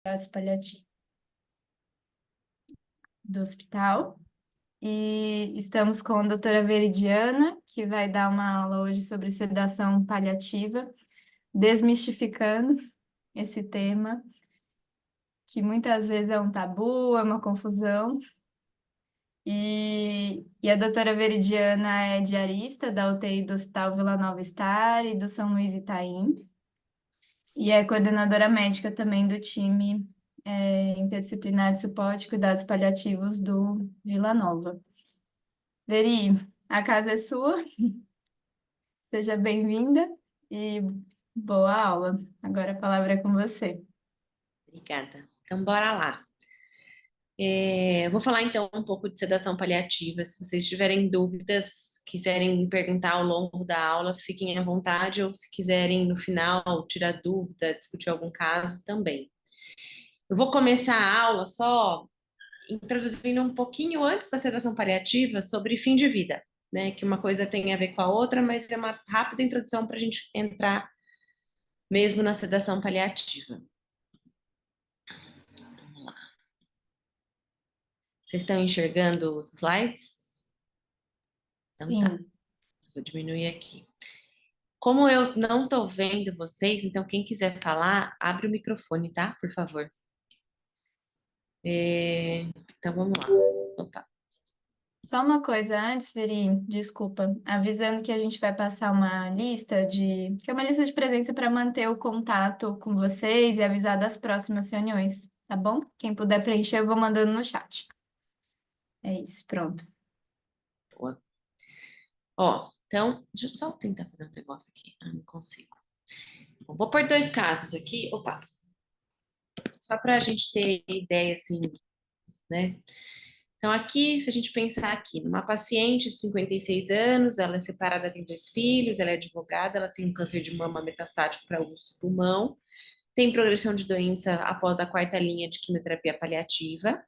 cuidados paliativos do hospital. E estamos com a doutora Veridiana, que vai dar uma aula hoje sobre sedação paliativa, desmistificando esse tema, que muitas vezes é um tabu, é uma confusão. E a doutora Veridiana é diarista da UTI do Hospital Vila Nova Star e do São Luís Itaim, e é coordenadora médica também do time interdisciplinar de suporte e cuidados paliativos do Vila Nova. Veri, a casa é sua, seja bem-vinda e boa aula. Agora a palavra é com você. Obrigada. Então, bora lá. Eu vou falar então um pouco de sedação paliativa. Se vocês tiverem dúvidas, quiserem me perguntar ao longo da aula, fiquem à vontade, ou se quiserem no final tirar dúvida, discutir algum caso também. Eu vou começar a aula só introduzindo um pouquinho antes da sedação paliativa sobre fim de vida, né? Que uma coisa tem a ver com a outra, mas é uma rápida introdução para a gente entrar mesmo na sedação paliativa. Vamos lá. Vocês estão enxergando os slides? Então tá, Sim, vou diminuir aqui. Como eu não estou vendo vocês, então quem quiser falar, abre o microfone, tá? Por favor. Então vamos lá. Opa. só uma coisa antes, Veri, desculpa, avisando que a gente vai passar uma lista que é uma lista de presença para manter o contato com vocês e avisar das próximas reuniões, tá bom? Quem puder preencher, eu vou mandando no chat. É isso, pronto. Boa. Ó, então, deixa eu só tentar fazer um negócio aqui. Ah, não consigo. Bom, vou pôr dois casos aqui. Opa, só para a gente ter ideia, assim, né? Então, aqui, se a gente pensar aqui, numa paciente de 56 anos, ela é separada, tem dois filhos, ela é advogada, ela tem um câncer de mama metastático para o pulmão, tem progressão de doença após a quarta linha de quimioterapia paliativa,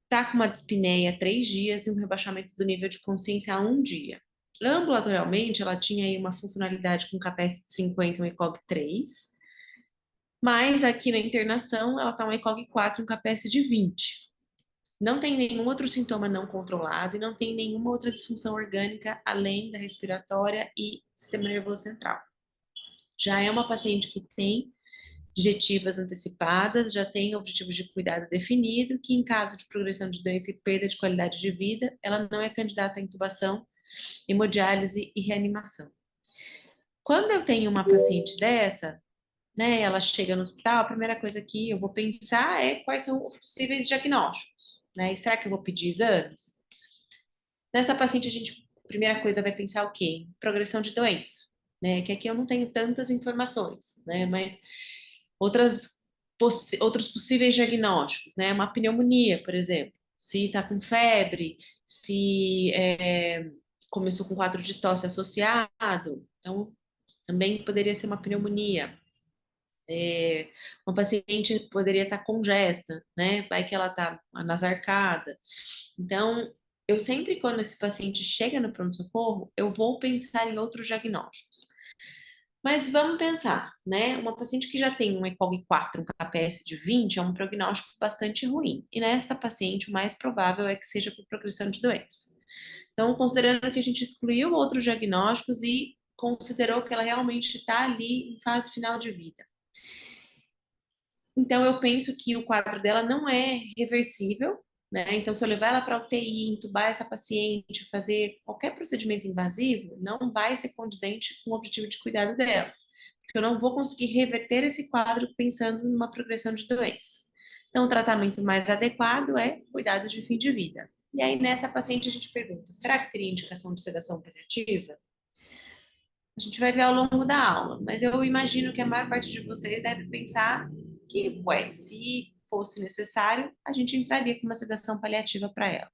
está com uma dispneia há 3 dias e um rebaixamento do nível de consciência há um dia. Ambulatorialmente, ela tinha aí uma funcionalidade com CAPES de 50 e um ECOG 3, mas aqui na internação, ela está um ECOG 4 e um CAPES de 20. Não tem nenhum outro sintoma não controlado e não tem nenhuma outra disfunção orgânica além da respiratória e sistema nervoso central. Já é uma paciente que tem diretivas antecipadas, já tem objetivos de cuidado definido, que em caso de progressão de doença e perda de qualidade de vida, ela não é candidata à intubação, hemodiálise e reanimação. Quando eu tenho uma paciente dessa, né, ela chega no hospital, a primeira coisa que eu vou pensar é quais são os possíveis diagnósticos, né? E será que eu vou pedir exames? Nessa paciente, a primeira coisa vai pensar o quê? Progressão de doença, né? Que aqui eu não tenho tantas informações, né? Mas outros possíveis diagnósticos, né? Uma pneumonia, por exemplo. Se está com febre, se começou com quadro de tosse associado, então também poderia ser uma pneumonia. Uma paciente poderia estar congesta, né? Vai que ela está anasarcada. Então, eu sempre, quando esse paciente chega no pronto-socorro, eu vou pensar em outros diagnósticos. Mas vamos pensar, né? Uma paciente que já tem um ECOG 4, um KPS de 20, é um prognóstico bastante ruim. E nesta paciente, o mais provável é que seja por progressão de doença. Então, considerando que a gente excluiu outros diagnósticos e considerou que ela realmente está ali em fase final de vida. Então, eu penso que o quadro dela não é reversível, né? Então, se eu levar ela para a UTI, entubar essa paciente, fazer qualquer procedimento invasivo, não vai ser condizente com o objetivo de cuidado dela, porque eu não vou conseguir reverter esse quadro pensando numa progressão de doença. Então, o tratamento mais adequado é cuidado de fim de vida. E aí, nessa paciente, a gente pergunta: será que teria indicação de sedação paliativa? A gente vai ver ao longo da aula, mas eu imagino que a maior parte de vocês deve pensar que, ué, se fosse necessário, a gente entraria com uma sedação paliativa para ela.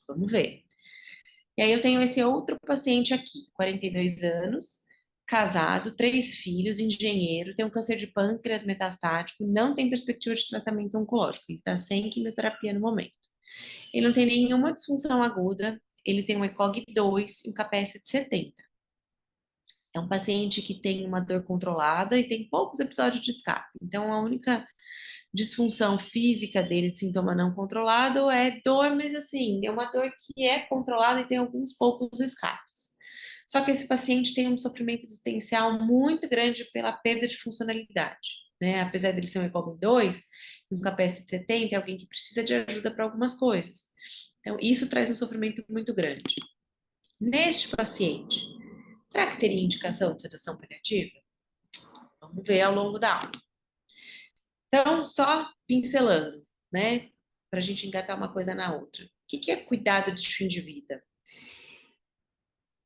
Vamos ver. E aí eu tenho esse outro paciente aqui, 42 anos, casado, 3 filhos, engenheiro, tem um câncer de pâncreas metastático, não tem perspectiva de tratamento oncológico, ele está sem quimioterapia no momento. Ele não tem nenhuma disfunção aguda, ele tem um ECOG 2 e um KPS de 70. É um paciente que tem uma dor controlada e tem poucos episódios de escape. Então, a única disfunção física dele, de sintoma não controlado, ou é dor, mas assim, é uma dor que é controlada e tem alguns poucos escapes. Só que esse paciente tem um sofrimento existencial muito grande pela perda de funcionalidade, né? Apesar dele ser um ECOG 2, um KPS de 70, é alguém que precisa de ajuda para algumas coisas. Então, isso traz um sofrimento muito grande. Neste paciente, será que teria indicação de sedação paliativa? Vamos ver ao longo da aula. Então, só pincelando, né? Para a gente engatar uma coisa na outra. O que é cuidado de fim de vida?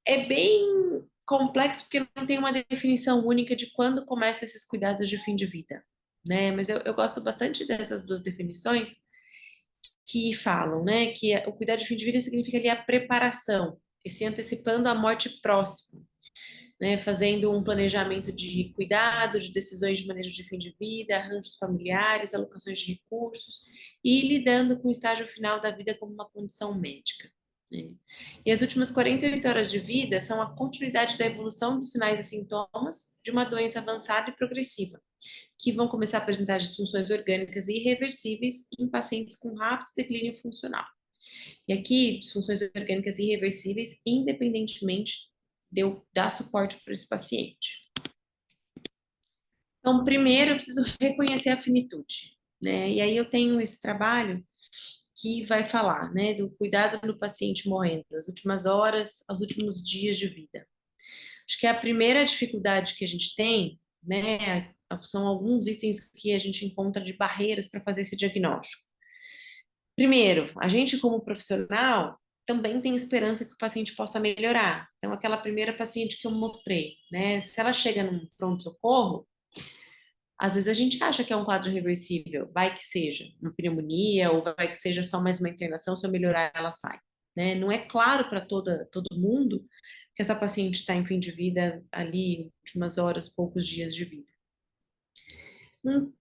É bem complexo porque não tem uma definição única de quando começam esses cuidados de fim de vida, né? Mas eu gosto bastante dessas duas definições que falam, né? Que o cuidado de fim de vida significa ali a preparação, esse antecipando a morte próxima, né, fazendo um planejamento de cuidado, de decisões de manejo de fim de vida, arranjos familiares, alocações de recursos e lidando com o estágio final da vida como uma condição médica. Né? E as últimas 48 horas de vida são a continuidade da evolução dos sinais e sintomas de uma doença avançada e progressiva, que vão começar a apresentar disfunções orgânicas irreversíveis em pacientes com rápido declínio funcional. E aqui, disfunções orgânicas irreversíveis, independentemente de eu dar suporte para esse paciente. Então, primeiro, eu preciso reconhecer a finitude, né? E aí eu tenho esse trabalho que vai falar, né, do cuidado do paciente morrendo, das últimas horas aos últimos dias de vida. Acho que a primeira dificuldade que a gente tem, né, são alguns itens que a gente encontra de barreiras para fazer esse diagnóstico. Primeiro, a gente como profissional também tem esperança que o paciente possa melhorar. Então, aquela primeira paciente que eu mostrei, né? Se ela chega num pronto-socorro, às vezes a gente acha que é um quadro reversível, vai que seja uma pneumonia, ou vai que seja só mais uma internação, se eu melhorar, ela sai. Né? Não é claro para todo mundo que essa paciente está em fim de vida ali, últimas horas, poucos dias de vida.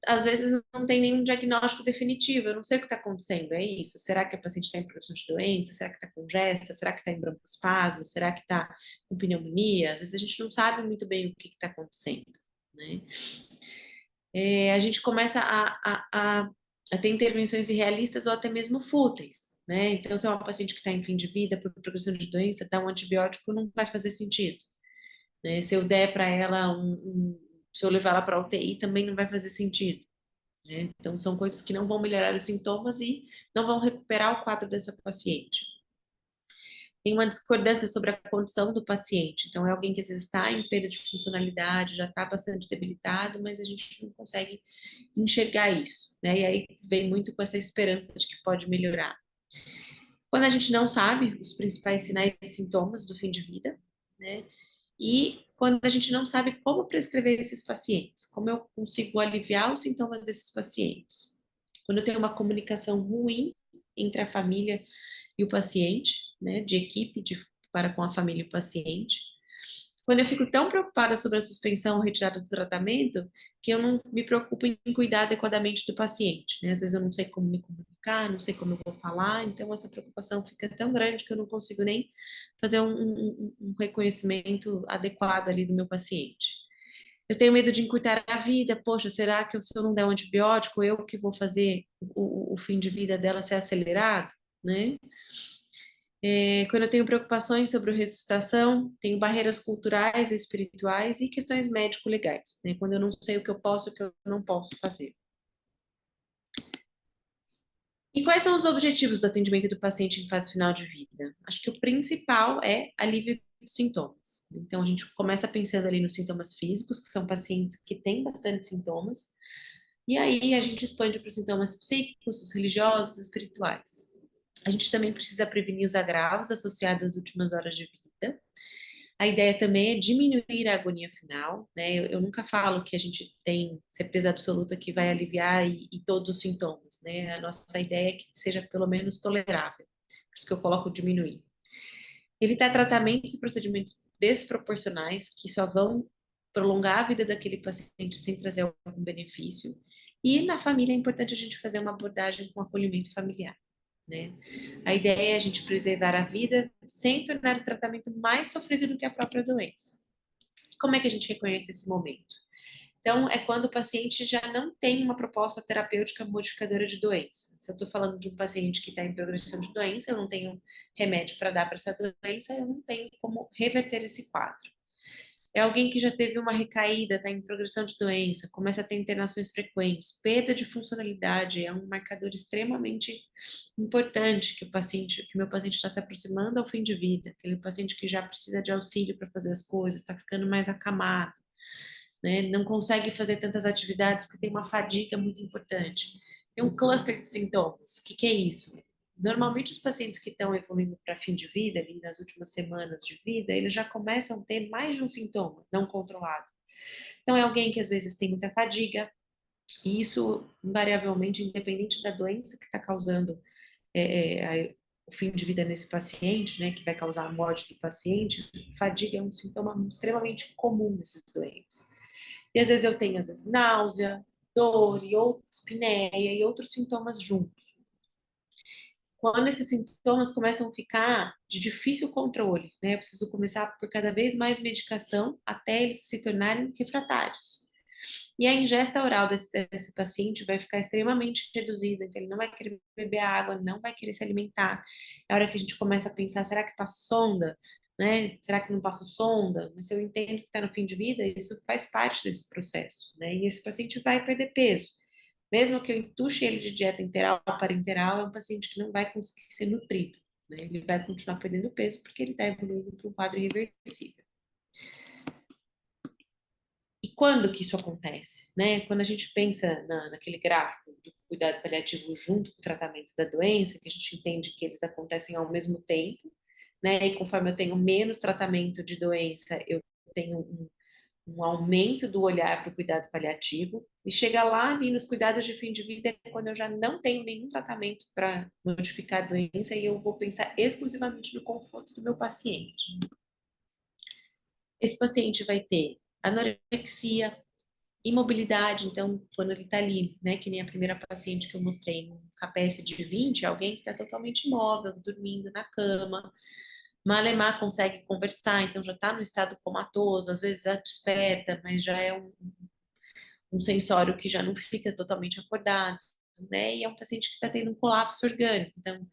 Às vezes não tem nenhum diagnóstico definitivo, eu não sei o que está acontecendo, é isso. Será que a paciente está em progressão de doença? Será que está congesta? Será que está em broncoespasmo? Será que está com pneumonia? Às vezes a gente não sabe muito bem o que está acontecendo, né? A gente começa a ter intervenções irrealistas ou até mesmo fúteis, né? Então, se é uma paciente que está em fim de vida por progressão de doença, dar um antibiótico não vai fazer sentido, né? Se eu der para ela se eu levar ela para UTI, também não vai fazer sentido. Né? Então, são coisas que não vão melhorar os sintomas e não vão recuperar o quadro dessa paciente. Tem uma discordância sobre a condição do paciente. Então, é alguém que às vezes está em perda de funcionalidade, já está bastante debilitado, mas a gente não consegue enxergar isso. Né? E aí vem muito com essa esperança de que pode melhorar. Quando a gente não sabe os principais sinais e sintomas do fim de vida, né? E quando a gente não sabe como prescrever esses pacientes, como eu consigo aliviar os sintomas desses pacientes. Quando eu tenho uma comunicação ruim entre a família e o paciente, né, de equipe para com a família e o paciente. Quando eu fico tão preocupada sobre a suspensão ou retirada do tratamento, que eu não me preocupo em cuidar adequadamente do paciente, né? Às vezes eu não sei como me comunicar, não sei como eu vou falar, então essa preocupação fica tão grande que eu não consigo nem fazer um reconhecimento adequado ali do meu paciente. Eu tenho medo de encurtar a vida, poxa, será que se eu não der um antibiótico, eu que vou fazer o fim de vida dela ser acelerado, né? Quando eu tenho preocupações sobre ressuscitação, tenho barreiras culturais e espirituais e questões médico-legais, né? Quando eu não sei o que eu posso e o que eu não posso fazer. E quais são os objetivos do atendimento do paciente em fase final de vida? Acho que o principal é alívio dos sintomas. Então, a gente começa pensando ali nos sintomas físicos, que são pacientes que têm bastante sintomas, e aí a gente expande para os sintomas psíquicos, os religiosos, espirituais. A gente também precisa prevenir os agravos associados às últimas horas de vida. A ideia também é diminuir a agonia final, né? Eu nunca falo que a gente tem certeza absoluta que vai aliviar e todos os sintomas, né? A nossa ideia é que seja pelo menos tolerável. Por isso que eu coloco diminuir. Evitar tratamentos e procedimentos desproporcionais que só vão prolongar a vida daquele paciente sem trazer algum benefício. E na família é importante a gente fazer uma abordagem com acolhimento familiar. Né? A ideia é a gente preservar a vida sem tornar o tratamento mais sofrido do que a própria doença. Como é que a gente reconhece esse momento? Então, é quando o paciente já não tem uma proposta terapêutica modificadora de doença. Se eu estou falando de um paciente que está em progressão de doença, eu não tenho remédio para dar para essa doença, eu não tenho como reverter esse quadro. É alguém que já teve uma recaída, está em progressão de doença, começa a ter internações frequentes, perda de funcionalidade é um marcador extremamente importante que que o meu paciente está se aproximando ao fim de vida, aquele paciente que já precisa de auxílio para fazer as coisas, está ficando mais acamado, né? Não consegue fazer tantas atividades porque tem uma fadiga muito importante. Tem um cluster de sintomas. O que é isso? Normalmente, os pacientes que estão evoluindo para fim de vida, ali nas últimas semanas de vida, eles já começam a ter mais de um sintoma não controlado. Então, é alguém que às vezes tem muita fadiga, e isso, invariavelmente, independente da doença que está causando o fim de vida nesse paciente, né, que vai causar a morte do paciente, fadiga é um sintoma extremamente comum nesses doentes. E às vezes eu tenho, às vezes, náusea, dor e outros, espinéia e outros sintomas juntos. Quando esses sintomas começam a ficar de difícil controle, né? Eu preciso começar por cada vez mais medicação até eles se tornarem refratários. E a ingesta oral desse paciente vai ficar extremamente reduzida, então ele não vai querer beber água, não vai querer se alimentar. É a hora que a gente começa a pensar, será que passo sonda? Né? Será que não passo sonda? Mas se eu entendo que está no fim de vida, isso faz parte desse processo, né? E esse paciente vai perder peso. Mesmo que eu entuche ele de dieta interal, parenteral, é um paciente que não vai conseguir ser nutrido, né? Ele vai continuar perdendo peso porque ele está evoluindo para um quadro irreversível. E quando que isso acontece, né? Quando a gente pensa naquele gráfico do cuidado paliativo junto com o tratamento da doença, que a gente entende que eles acontecem ao mesmo tempo, né? E conforme eu tenho menos tratamento de doença, eu tenho um aumento do olhar para o cuidado paliativo, e chega lá ali nos cuidados de fim de vida, é quando eu já não tenho nenhum tratamento para modificar a doença e eu vou pensar exclusivamente no conforto do meu paciente. Esse paciente vai ter anorexia, imobilidade, então, quando ele está ali, né, que nem a primeira paciente que eu mostrei, um KPS de 20, alguém que está totalmente imóvel, dormindo na cama, malemar consegue conversar, então já está no estado comatoso, às vezes já desperta, mas já é um sensório que já não fica totalmente acordado, né, e é um paciente que está tendo um colapso orgânico, então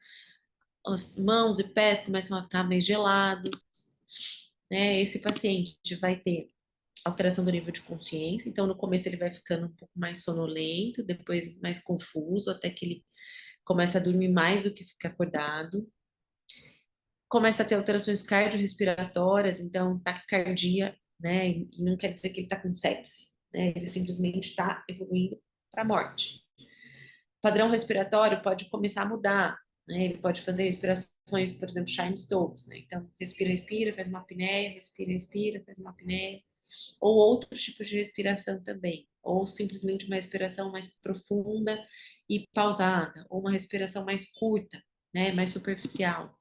as mãos e pés começam a ficar mais gelados, né, esse paciente vai ter alteração do nível de consciência. Então, no começo ele vai ficando um pouco mais sonolento, depois mais confuso, até que ele começa a dormir mais do que ficar acordado. Começa a ter alterações cardiorrespiratórias, então taquicardia, né? E não quer dizer que ele está com sepse, né? Ele simplesmente está evoluindo para a morte. O padrão respiratório pode começar a mudar, né? Ele pode fazer respirações, por exemplo, Chine-Stokes, né? Então, respira, respira, faz uma apneia, respira, respira, faz uma apneia, ou outros tipos de respiração também, ou simplesmente uma respiração mais profunda e pausada, ou uma respiração mais curta, né, mais superficial.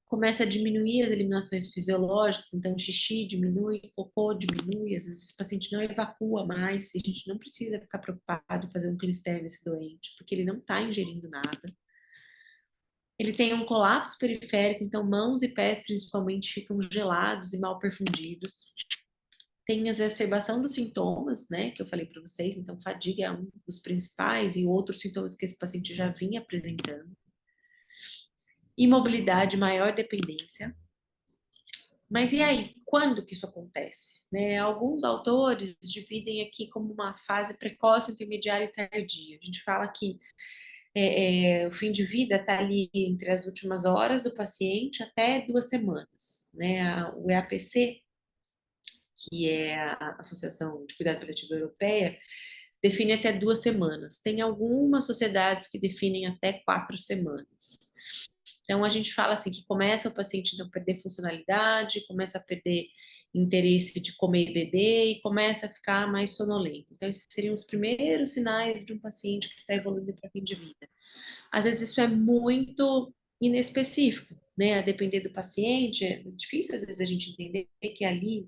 Começa a diminuir as eliminações fisiológicas, então xixi diminui, cocô diminui, às vezes o paciente não evacua mais, e a gente não precisa ficar preocupado em fazer um clister nesse doente, porque ele não está ingerindo nada. Ele tem um colapso periférico, então mãos e pés principalmente ficam gelados e mal perfundidos. Tem a exacerbação dos sintomas, né, que eu falei para vocês, então fadiga é um dos principais e outros sintomas que esse paciente já vinha apresentando. Imobilidade, maior dependência. Mas e aí, quando que isso acontece? Né, alguns autores dividem aqui como uma fase precoce, intermediária e tardia. A gente fala que o fim de vida está ali entre as últimas horas do paciente até 2 semanas. Né? O EAPC, que é a Associação de Cuidado Paliativo Europeia, define até 2 semanas. Tem algumas sociedades que definem até 4 semanas. Então, a gente fala assim que começa o paciente então, a perder funcionalidade, começa a perder interesse de comer e beber e começa a ficar mais sonolento. Então, esses seriam os primeiros sinais de um paciente que está evoluindo para fim de vida. Às vezes, isso é muito inespecífico, né? A depender do paciente, é difícil às vezes a gente entender que ali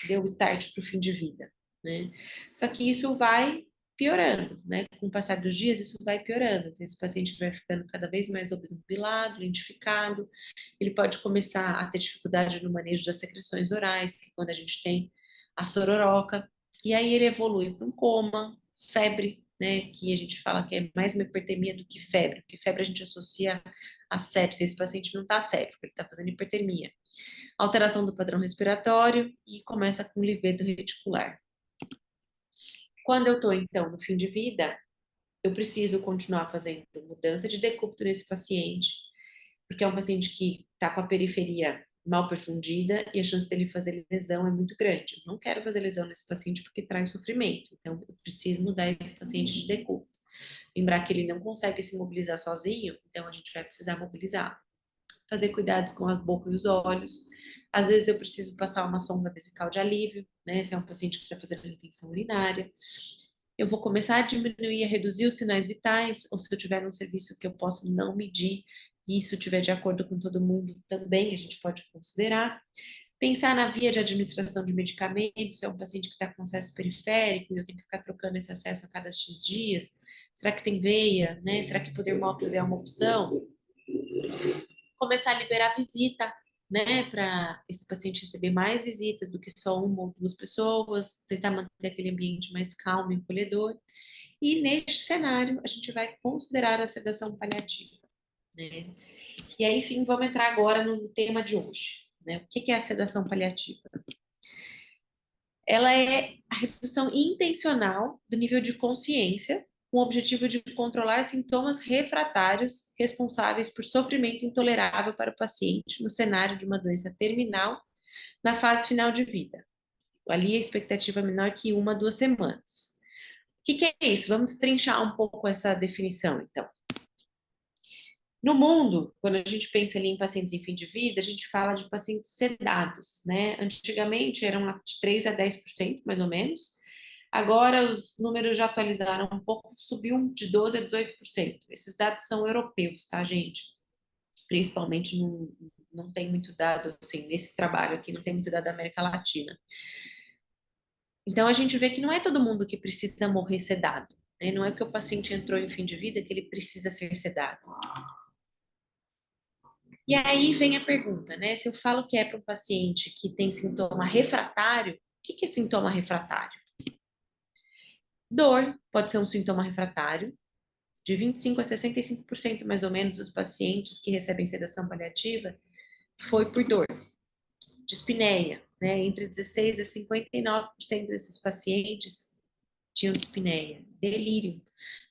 deu start para o fim de vida, né? Só que isso vai piorando, né? Com o passar dos dias, isso vai piorando. Então, esse paciente vai ficando cada vez mais obnubilado, lentificado. Ele pode começar a ter dificuldade no manejo das secreções orais, que quando a gente tem a sororoca, E aí ele evolui para um coma, febre, né, que a gente fala que é mais uma hipertermia do que febre, porque febre a gente associa a sepsia, esse paciente não está séptico, ele está fazendo hipertermia. Alteração do padrão respiratório e começa com livedo reticular. Quando eu estou, então, no fim de vida, eu preciso continuar fazendo mudança de decúbito nesse paciente, porque é um paciente que está com a periferia mal perfundida e a chance dele fazer lesão é muito grande. Eu não quero fazer lesão nesse paciente porque traz sofrimento, então eu preciso mudar esse paciente de decúbito. Lembrar que ele não consegue se mobilizar sozinho, então a gente vai precisar mobilizar. Fazer cuidados com a boca e os olhos. Às vezes eu preciso passar uma sonda vesical de alívio, né? Se é um paciente que está fazendo retenção urinária. Eu vou começar a diminuir, a reduzir os sinais vitais, ou se eu tiver um serviço que eu posso não medir, e isso estiver de acordo com todo mundo, também a gente pode considerar. Pensar na via de administração de medicamentos, se é um paciente que está com acesso periférico e eu tenho que ficar trocando esse acesso a cada X dias, será que tem veia, né? Será que podermópolis é uma opção? Começar a liberar visita, né, para esse paciente receber mais visitas do que só uma ou duas pessoas, tentar manter aquele ambiente mais calmo e acolhedor. E neste cenário, a gente vai considerar a sedação paliativa, né? E aí sim, vamos entrar agora no tema de hoje, né? O que é a sedação paliativa? Ela é a redução intencional do nível de consciência com o objetivo de controlar sintomas refratários responsáveis por sofrimento intolerável para o paciente no cenário de uma doença terminal na fase final de vida. Ali a expectativa é menor que 1 a 2 semanas. O que é isso? Vamos trinchar um pouco essa definição, então. No mundo, quando a gente pensa ali em pacientes em fim de vida, a gente fala de pacientes sedados, né? Antigamente eram de 3 a 10%, mais ou menos. Agora os números já atualizaram um pouco, subiu de 12 a 18%. Esses dados são europeus, tá, gente? Principalmente não tem muito dado, assim, nesse trabalho aqui, não tem muito dado da América Latina. Então a gente vê que não é todo mundo que precisa morrer sedado, né? Não é porque o paciente entrou em fim de vida que ele precisa ser sedado. E aí vem a pergunta, né? Se eu falo que é para um paciente que tem sintoma refratário, o que é sintoma refratário? Dor pode ser um sintoma refratário. De 25 a 65% mais ou menos dos pacientes que recebem sedação paliativa foi por dor. Dispneia, né? Entre 16 a 59% desses pacientes tinham dispneia. Delírio,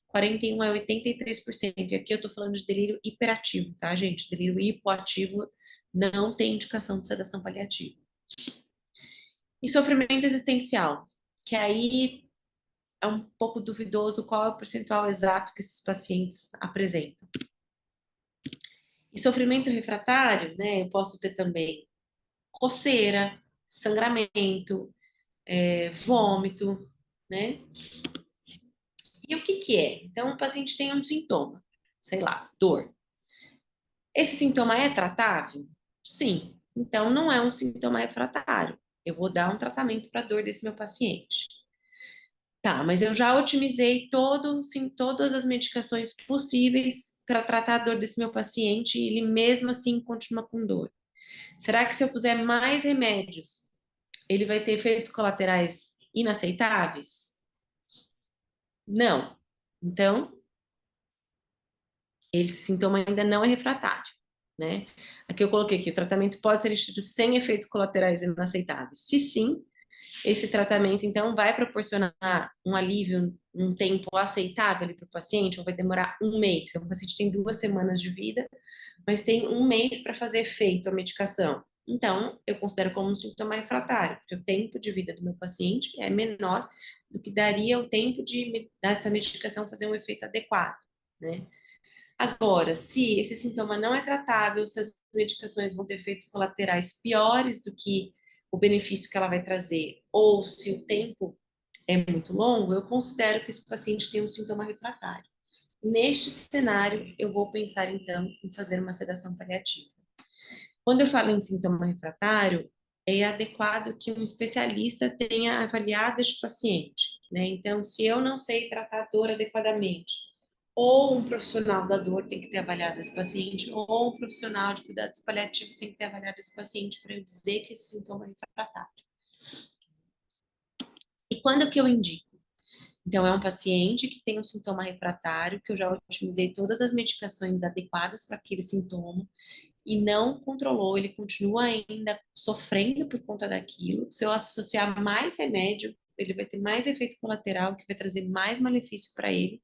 41 a 83%. E aqui eu tô falando de delírio hiperativo, tá, gente? Delírio hipoativo não tem indicação de sedação paliativa. E sofrimento existencial, que aí é um pouco duvidoso qual é o percentual exato que esses pacientes apresentam. E sofrimento refratário, né? Eu posso ter também coceira, sangramento, vômito, né? E o que é? Então, o paciente tem um sintoma, sei lá, dor. Esse sintoma é tratável? Sim. Então, não é um sintoma refratário. Eu vou dar um tratamento para a dor desse meu paciente. Tá, mas eu já otimizei todas as medicações possíveis para tratar a dor desse meu paciente e ele mesmo assim continua com dor. Será que se eu puser mais remédios, ele vai ter efeitos colaterais inaceitáveis? Não. Então, esse sintoma ainda não é refratário, né? Aqui eu coloquei que o tratamento pode ser instituído sem efeitos colaterais inaceitáveis. Se sim, esse tratamento, então, vai proporcionar um alívio, um tempo aceitável para o paciente, ou vai demorar 1 mês. Se o paciente tem 2 semanas de vida, mas tem 1 mês para fazer efeito a medicação. Então, eu considero como um sintoma refratário, porque o tempo de vida do meu paciente é menor do que daria o tempo dessa medicação fazer um efeito adequado, né? Agora, se esse sintoma não é tratável, se as medicações vão ter efeitos colaterais piores do que o benefício que ela vai trazer, ou se o tempo é muito longo, eu considero que esse paciente tem um sintoma refratário. Neste cenário, eu vou pensar então em fazer uma sedação paliativa. Quando eu falo em sintoma refratário, é adequado que um especialista tenha avaliado este paciente, né? Então, se eu não sei tratar a dor adequadamente, ou um profissional da dor tem que ter avaliado esse paciente, ou um profissional de cuidados paliativos tem que ter avaliado esse paciente para eu dizer que esse sintoma é refratário. E Quando que eu indico? Então, é um paciente que tem um sintoma refratário, que eu já otimizei todas as medicações adequadas para aquele sintoma e não controlou, ele continua ainda sofrendo por conta daquilo. Se eu associar mais remédio, ele vai ter mais efeito colateral, que vai trazer mais malefício para ele.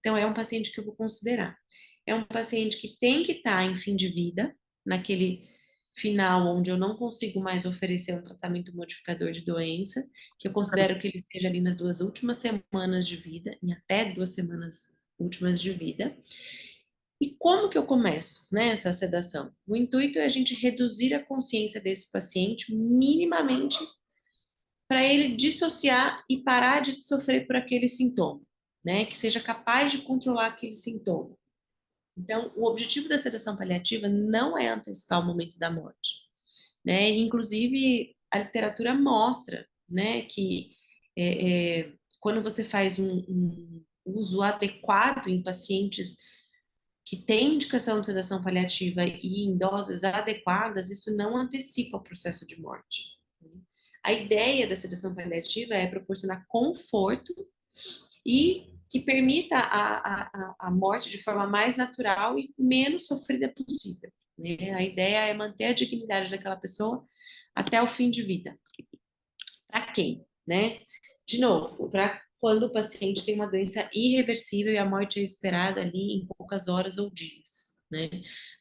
Então, é um paciente que eu vou considerar. É um paciente que tem que estar em fim de vida, naquele final onde eu não consigo mais oferecer um tratamento modificador de doença, que eu considero que ele esteja ali nas 2 últimas semanas de vida, em até 2 semanas últimas de vida. E como que eu começo, né, essa sedação? O intuito é a gente reduzir a consciência desse paciente minimamente para ele dissociar e parar de sofrer por aquele sintoma, né, que seja capaz de controlar aquele sintoma. Então, o objetivo da sedação paliativa não é antecipar o momento da morte, né? Inclusive, a literatura mostra, né, que quando você faz um uso adequado em pacientes que têm indicação de sedação paliativa e em doses adequadas, isso não antecipa o processo de morte. A ideia da sedação paliativa é proporcionar conforto e que permita a morte de forma mais natural e menos sofrida possível, né? A ideia é manter a dignidade daquela pessoa até o fim de vida. Para quem, né? De novo, para quando o paciente tem uma doença irreversível e a morte é esperada ali em poucas horas ou dias, né?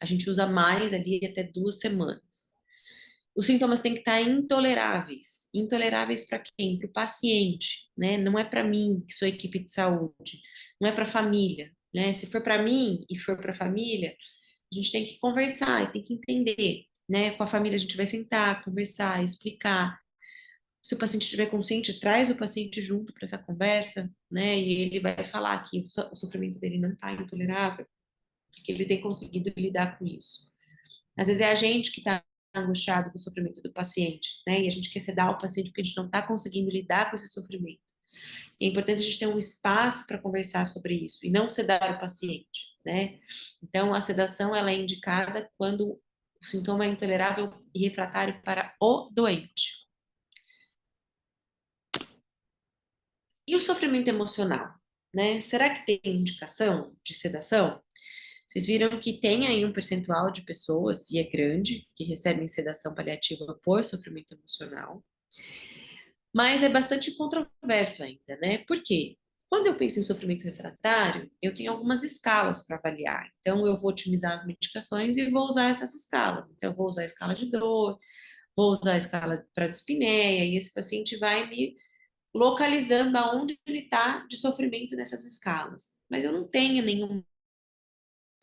A gente usa mais ali até 2 semanas. Os sintomas têm que estar intoleráveis. Intoleráveis para quem? Para o paciente, né? Não é para mim, que sou equipe de saúde. Não é para a família, né? Se for para mim e for para a família, a gente tem que conversar e tem que entender, né? Com a família a gente vai sentar, conversar, explicar. Se o paciente estiver consciente, traz o paciente junto para essa conversa, né? E ele vai falar que o sofrimento dele não está intolerável, que ele tem conseguido lidar com isso. Às vezes é a gente que está angustiado com o sofrimento do paciente, né? E a gente quer sedar o paciente porque a gente não está conseguindo lidar com esse sofrimento. E é importante a gente ter um espaço para conversar sobre isso e não sedar o paciente, né? Então, a sedação ela é indicada quando o sintoma é intolerável e refratário para o doente. E o sofrimento emocional, né? Será que tem indicação de sedação? Vocês viram que tem aí um percentual de pessoas, e é grande, que recebem sedação paliativa por sofrimento emocional, mas é bastante controverso ainda, né? Por quê? Quando eu penso em sofrimento refratário, eu tenho algumas escalas para avaliar. Então, eu vou otimizar as medicações e vou usar essas escalas. Então, eu vou usar a escala de dor, vou usar a escala para dispneia, e esse paciente vai me localizando aonde ele está de sofrimento nessas escalas. Mas eu não tenho nenhum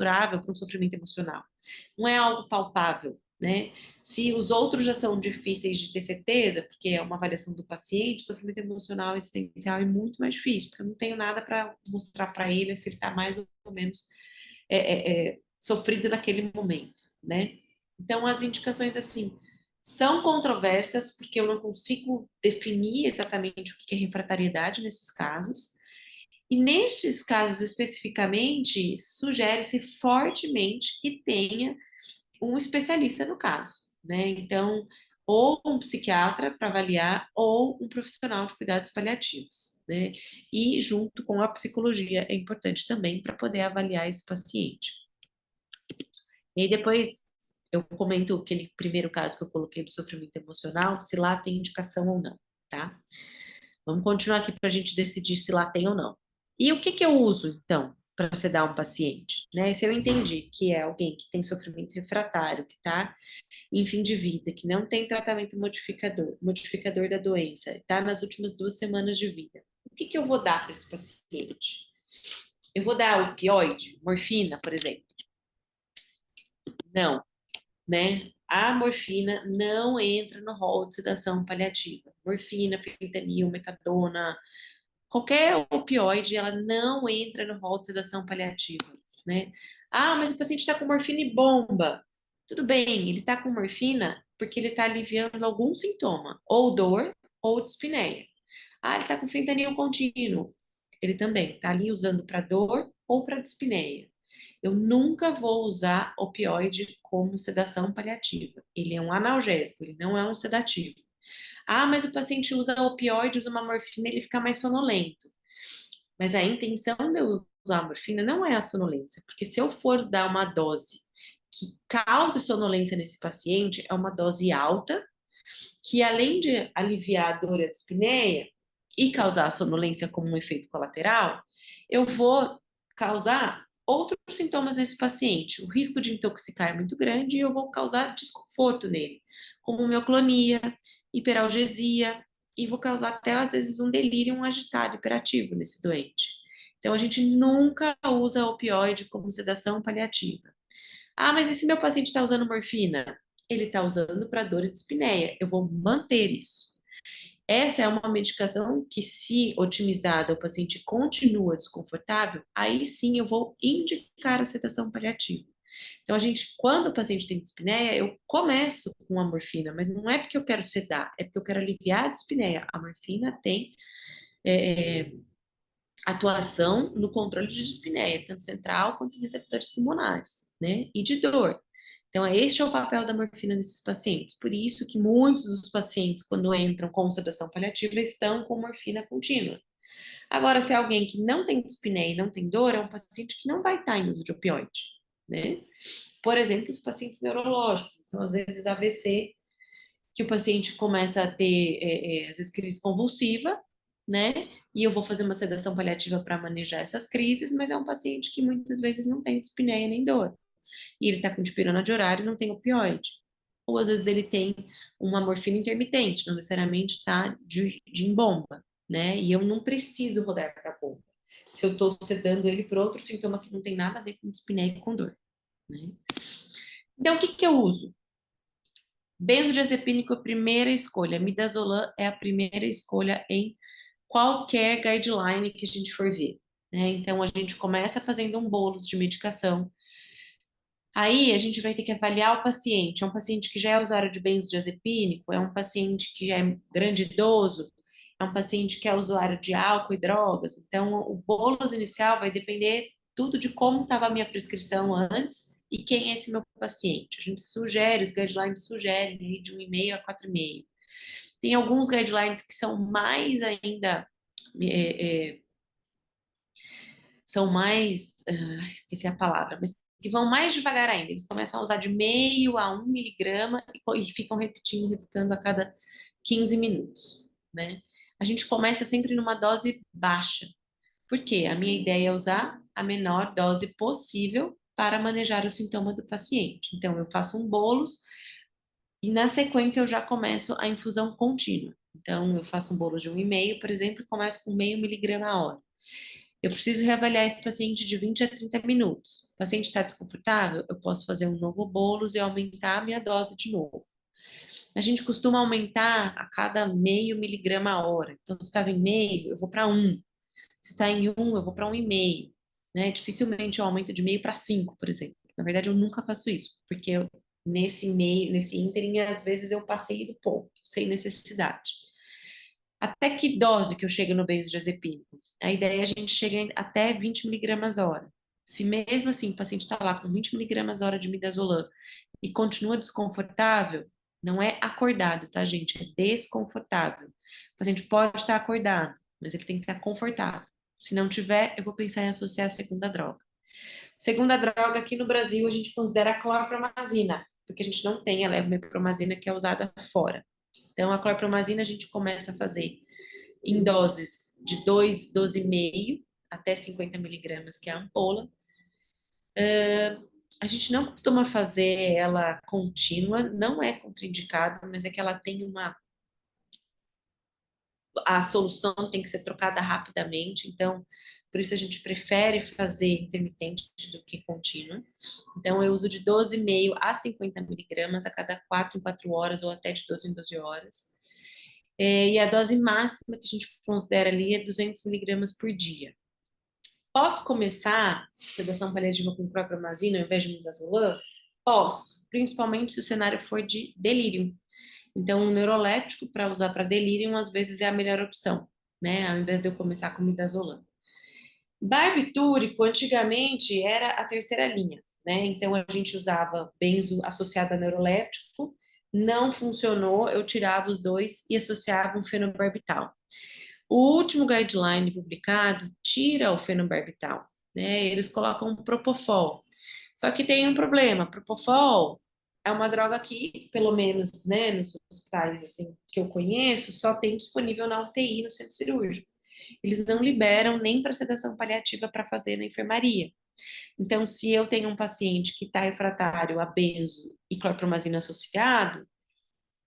mensurável para um sofrimento emocional. Não é algo palpável, né? Se os outros já são difíceis de ter certeza, porque é uma avaliação do paciente, sofrimento emocional existencial é muito mais difícil, porque eu não tenho nada para mostrar para ele se ele está mais ou menos sofrido naquele momento, né? Então, as indicações, assim, são controversas, porque eu não consigo definir exatamente o que é refratariedade nesses casos, e nestes casos especificamente, sugere-se fortemente que tenha um especialista no caso, né? Então, ou um psiquiatra para avaliar, ou um profissional de cuidados paliativos, né? E junto com a psicologia é importante também para poder avaliar esse paciente. E aí depois eu comento aquele primeiro caso que eu coloquei do sofrimento emocional, se lá tem indicação ou não, tá? Vamos continuar aqui para a gente decidir se lá tem ou não. E o que que eu uso, então, para sedar um paciente? Né? Se eu entendi que é alguém que tem sofrimento refratário, que está em fim de vida, que não tem tratamento modificador da doença, está nas últimas 2 semanas de vida, o que que eu vou dar para esse paciente? Eu vou dar opioide, morfina, por exemplo? Não, né? A morfina não entra no rol de sedação paliativa. Morfina, fentanil, metadona, qualquer opioide, ela não entra no rol de sedação paliativa, né? Ah, mas o paciente está com morfina e bomba. Tudo bem, ele está com morfina porque ele está aliviando algum sintoma, ou dor, ou dispneia. Ah, ele está com fentanil contínuo. Ele também está ali usando para dor ou para dispneia. Eu nunca vou usar opioide como sedação paliativa. Ele é um analgésico, ele não é um sedativo. Ah, mas o paciente usa opioide, usa uma morfina, ele fica mais sonolento. Mas a intenção de eu usar a morfina não é a sonolência, porque se eu for dar uma dose que cause sonolência nesse paciente, é uma dose alta, que além de aliviar a dor e a dispneia e causar a sonolência como um efeito colateral, eu vou causar outros sintomas nesse paciente. O risco de intoxicar é muito grande e eu vou causar desconforto nele, como mioclonia, hiperalgesia, e vou causar até, às vezes, um delírio, um agitado hiperativo nesse doente. Então, a gente nunca usa opioide como sedação paliativa. Ah, mas e se meu paciente está usando morfina? Ele está usando para dor e dispneia. Eu vou manter isso. Essa é uma medicação que, se otimizada, o paciente continua desconfortável, aí sim eu vou indicar a sedação paliativa. Então, quando o paciente tem dispneia, eu começo com a morfina, mas não é porque eu quero sedar, é porque eu quero aliviar a dispneia. A morfina tem atuação no controle de dispneia, tanto central quanto em receptores pulmonares, né? E de dor. Então, este é o papel da morfina nesses pacientes. Por isso que muitos dos pacientes, quando entram com sedação paliativa, estão com morfina contínua. Agora, se é alguém que não tem dispneia e não tem dor, é um paciente que não vai estar em uso de opioide, né? Por exemplo, os pacientes neurológicos. Então, às vezes, AVC, que o paciente começa a ter, às vezes, crise convulsiva, né? E eu vou fazer uma sedação paliativa para manejar essas crises, mas é um paciente que muitas vezes não tem dispneia nem dor. E ele está com dipirona de horário e não tem opioide. Ou às vezes ele tem uma morfina intermitente, não necessariamente está em bomba, né? E eu não preciso rodar para bomba. Se eu estou sedando ele por outro sintoma que não tem nada a ver com dispneia e com dor, né? Então, o que que eu uso? Benzodiazepínico é a primeira escolha. Midazolam é a primeira escolha em qualquer guideline que a gente for ver, né? Então, a gente começa fazendo um bolos de medicação. Aí, a gente vai ter que avaliar o paciente. É um paciente que já é usuário de benzodiazepínico? É um paciente que é grande idoso? É um paciente que é usuário de álcool e drogas? Então, o bolos inicial vai depender tudo de como estava a minha prescrição antes e quem é esse meu paciente. A gente sugere, os guidelines sugerem aí de 1,5 a 4,5. Tem alguns guidelines que são mais ainda, é, são mais, esqueci a palavra, mas que vão mais devagar ainda. Eles começam a usar de meio a 1 miligrama e ficam repetindo a cada 15 minutos, né? A gente começa sempre numa dose baixa. Por quê? A minha ideia é usar a menor dose possível para manejar o sintoma do paciente. Então, eu faço um bolos e, na sequência, eu já começo a infusão contínua. Então, eu faço um bolo de 1,5, por exemplo, e começo com meio miligrama a hora. Eu preciso reavaliar esse paciente de 20 a 30 minutos. O paciente está desconfortável? Eu posso fazer um novo bolos e aumentar a minha dose de novo. A gente costuma aumentar a cada meio miligrama a hora. Então, se estava em meio, eu vou para 1. Se está em 1, eu vou para 1,5. Né? Dificilmente eu aumento de meio para 5, por exemplo. Na verdade, eu nunca faço isso, porque nesse meio, nesse ínterim, às vezes eu passei do ponto, sem necessidade. Até que dose que eu chego no benzodiazepínico? A ideia é a gente chegar até 20 miligramas hora. Se mesmo assim o paciente está lá com 20 miligramas hora de midazolam e continua desconfortável, não é acordado, tá, gente? É desconfortável. O paciente pode estar acordado, mas ele tem que estar confortável. Se não tiver, eu vou pensar em associar a segunda droga. Segunda droga aqui no Brasil a gente considera a clorpromazina, porque a gente não tem a levomepromazina que é usada fora. Então, a clorpromazina a gente começa a fazer em doses de 2, 12,5 até 50 miligramas, que é a ampola. A gente não costuma fazer ela contínua, não é contraindicado, mas é que ela tem uma. A solução tem que ser trocada rapidamente, então, por isso a gente prefere fazer intermitente do que contínua. Então, eu uso de 12,5 a 50 miligramas a cada 4 em 4 horas, ou até de 12 em 12 horas. E a dose máxima que a gente considera ali é 200 miligramas por dia. Posso começar sedação paliativa com clorpromazina ao invés de midazolam? Posso, principalmente se o cenário for de delírio. Então, um neurolético para usar para delírio, às vezes é a melhor opção, né? Ao invés de eu começar com midazolam. Barbitúrico, antigamente, era a terceira linha, né? Então, a gente usava benzo associado a neuroléptico, não funcionou, eu tirava os dois e associava um fenobarbital. O último guideline publicado tira o fenobarbital, né? Eles colocam propofol. Só que tem um problema, propofol é uma droga que, pelo menos, né, nos hospitais assim que eu conheço, só tem disponível na UTI, no centro cirúrgico. Eles não liberam nem para sedação paliativa para fazer na enfermaria. Então, se eu tenho um paciente que está refratário a benzo e clorpromazina associado,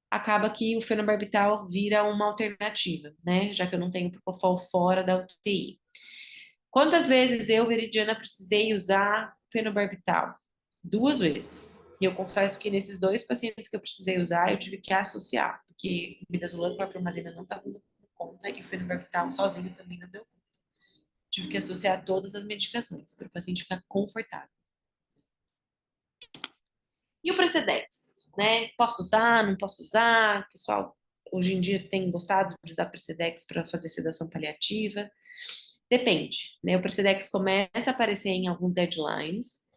acaba que o fenobarbital vira uma alternativa, né? Já que eu não tenho propofol fora da UTI. Quantas vezes eu, Veridiana, precisei usar fenobarbital? 2 vezes. E eu confesso que nesses 2 pacientes que eu precisei usar, eu tive que associar, porque midazolam e clorpromazina não estavam dando conta e o fenobarbital sozinho também não deu conta. Tive que associar todas as medicações para o paciente ficar confortável. E o Precedex, né? Posso usar, não posso usar? O pessoal hoje em dia tem gostado de usar Precedex para fazer sedação paliativa. Depende, né? O Precedex começa a aparecer em alguns deadlines.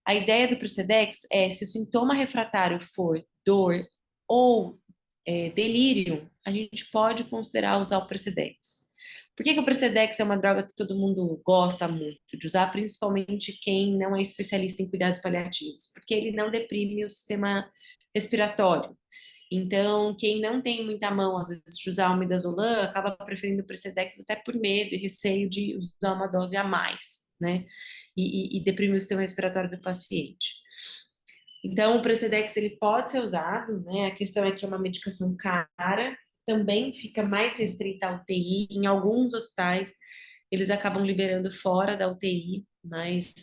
A ideia do Precedex é, se o sintoma refratário for dor ou delírio, a gente pode considerar usar o Precedex. Por que que o Precedex é uma droga que todo mundo gosta muito de usar, principalmente quem não é especialista em cuidados paliativos? Porque ele não deprime o sistema respiratório. Então, quem não tem muita mão, às vezes, de usar o midazolam, acaba preferindo o Precedex até por medo e receio de usar uma dose a mais, né? E deprimir o sistema respiratório do paciente. Então, o Precedex, ele pode ser usado, né? A questão é que é uma medicação cara, também fica mais restrita à UTI. Em alguns hospitais, eles acabam liberando fora da UTI, mas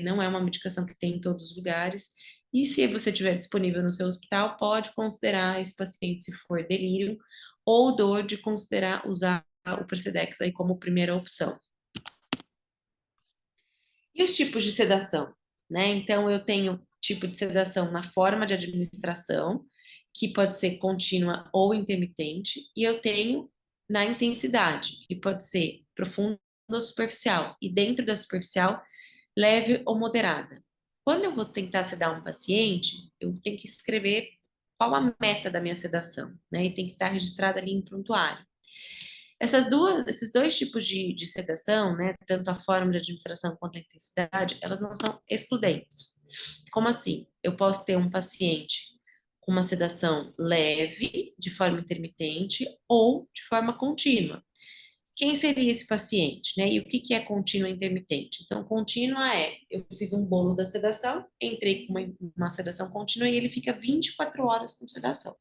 não é uma medicação que tem em todos os lugares. E se você tiver disponível no seu hospital, pode considerar esse paciente, se for delírio ou dor, de considerar usar o Precedex aí como primeira opção. E os tipos de sedação, né? Então, eu tenho tipo de sedação na forma de administração, que pode ser contínua ou intermitente, e eu tenho na intensidade, que pode ser profunda ou superficial, e dentro da superficial, leve ou moderada. Quando eu vou tentar sedar um paciente, eu tenho que escrever qual a meta da minha sedação, né? E tem que estar registrada ali em prontuário. Esses dois tipos de sedação, né, tanto a forma de administração quanto a intensidade, elas não são excludentes. Como assim? Eu posso ter um paciente com uma sedação leve, de forma intermitente, ou de forma contínua. Quem seria esse paciente, né? E o que é contínua e intermitente? Então, contínua é, eu fiz um bolo da sedação, entrei com uma sedação contínua e ele fica 24 horas com sedação.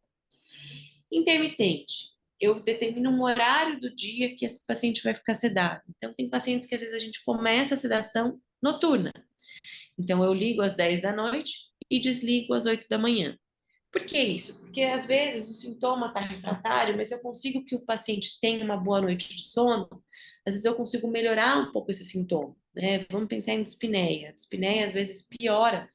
Intermitente, eu determino um horário do dia que esse paciente vai ficar sedado. Então, tem pacientes que às vezes a gente começa a sedação noturna. Então, eu ligo às 10 da noite e desligo às 8 da manhã. Por que isso? Porque às vezes o sintoma está refratário, mas se eu consigo que o paciente tenha uma boa noite de sono, às vezes eu consigo melhorar um pouco esse sintoma, né? Vamos pensar em dispneia. A dispneia às vezes piora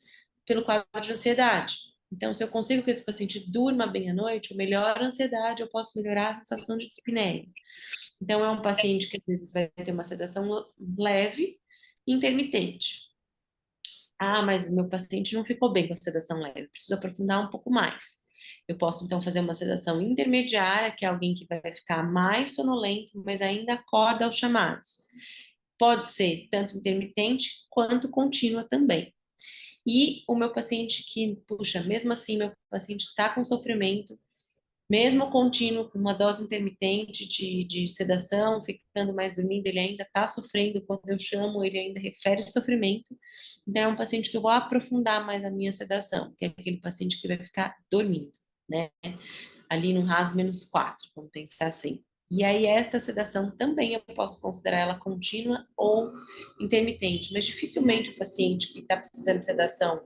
pelo quadro de ansiedade. Então, se eu consigo que esse paciente durma bem à noite, eu melhoro a ansiedade, eu posso melhorar a sensação de dispneia. Então, é um paciente que às vezes vai ter uma sedação leve e intermitente. Ah, mas meu paciente não ficou bem com a sedação leve, preciso aprofundar um pouco mais. Eu posso então fazer uma sedação intermediária, que é alguém que vai ficar mais sonolento, mas ainda acorda aos chamados. Pode ser tanto intermitente quanto contínua também. E o meu paciente que, puxa, mesmo assim, meu paciente está com sofrimento, mesmo contínuo, com uma dose intermitente de sedação, ficando mais dormindo, ele ainda está sofrendo. Quando eu chamo, ele ainda refere sofrimento. Então, é um paciente que eu vou aprofundar mais a minha sedação, que é aquele paciente que vai ficar dormindo, né? Ali no RAS -4, vamos pensar assim. E aí, esta sedação também eu posso considerar ela contínua ou intermitente, mas dificilmente o paciente que está precisando de sedação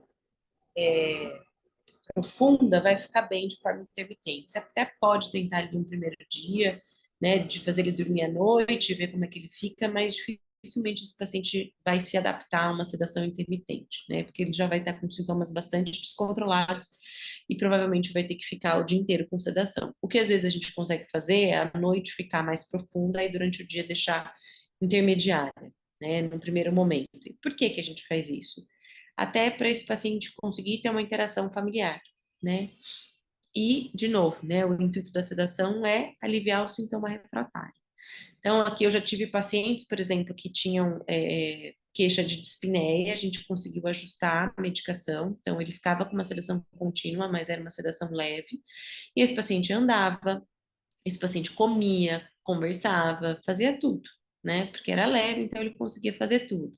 profunda vai ficar bem de forma intermitente. Você até pode tentar ali um primeiro dia, né, de fazer ele dormir à noite, ver como é que ele fica, mas dificilmente esse paciente vai se adaptar a uma sedação intermitente, né, porque ele já vai estar com sintomas bastante descontrolados e provavelmente vai ter que ficar o dia inteiro com sedação. O que às vezes a gente consegue fazer é à noite ficar mais profunda e durante o dia deixar intermediária, né, no primeiro momento. E por que que a gente faz isso? Até para esse paciente conseguir ter uma interação familiar, né? E, de novo, né, o intuito da sedação é aliviar o sintoma refratário. Então, aqui eu já tive pacientes, por exemplo, que tinham queixa de dispneia, a gente conseguiu ajustar a medicação, então ele ficava com uma sedação contínua, mas era uma sedação leve, e esse paciente andava, esse paciente comia, conversava, fazia tudo, né? Porque era leve, então ele conseguia fazer tudo.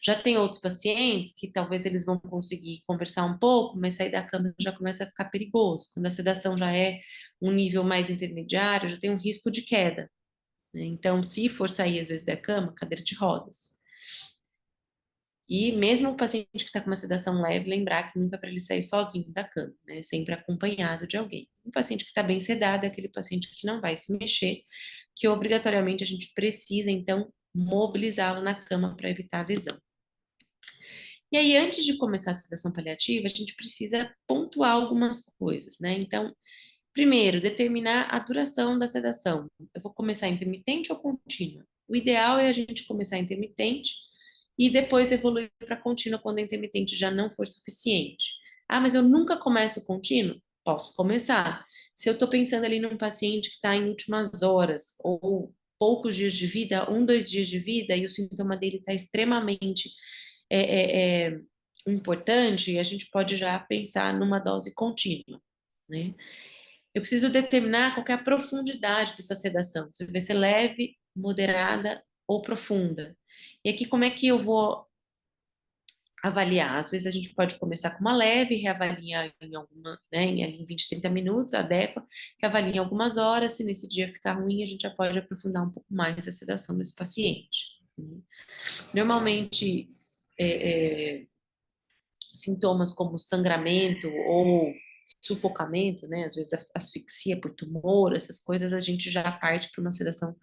Já tem outros pacientes que talvez eles vão conseguir conversar um pouco, mas sair da cama já começa a ficar perigoso. Quando a sedação já é um nível mais intermediário, já tem um risco de queda, né? Então, se for sair às vezes da cama, cadeira de rodas. E mesmo o paciente que está com uma sedação leve, lembrar que nunca é para ele sair sozinho da cama, né? Sempre acompanhado de alguém. Um paciente que está bem sedado é aquele paciente que não vai se mexer, que obrigatoriamente a gente precisa, então, mobilizá-lo na cama para evitar a lesão. E aí, antes de começar a sedação paliativa, a gente precisa pontuar algumas coisas, né? Então, primeiro, determinar a duração da sedação. Eu vou começar intermitente ou contínua? O ideal é a gente começar intermitente e depois evoluir para contínua quando a intermitente já não for suficiente. Ah, mas eu nunca começo contínuo? Posso começar. Se eu estou pensando ali num paciente que está em últimas horas ou poucos dias de vida, 1, 2 dias de vida, e o sintoma dele está extremamente é, é, é, importante, a gente pode já pensar numa dose contínua, né? Eu preciso determinar qual que é a profundidade dessa sedação, se vai ser leve, moderada ou profunda. E aqui, como é que eu vou avaliar? Às vezes a gente pode começar com uma leve, reavaliar em alguma, né, em 20, 30 minutos, adequa, que avalia em algumas horas, se nesse dia ficar ruim, a gente já pode aprofundar um pouco mais a sedação desse paciente. Normalmente, é, sintomas como sangramento ou sufocamento, né? Às vezes asfixia por tumor, essas coisas a gente já parte para uma sedação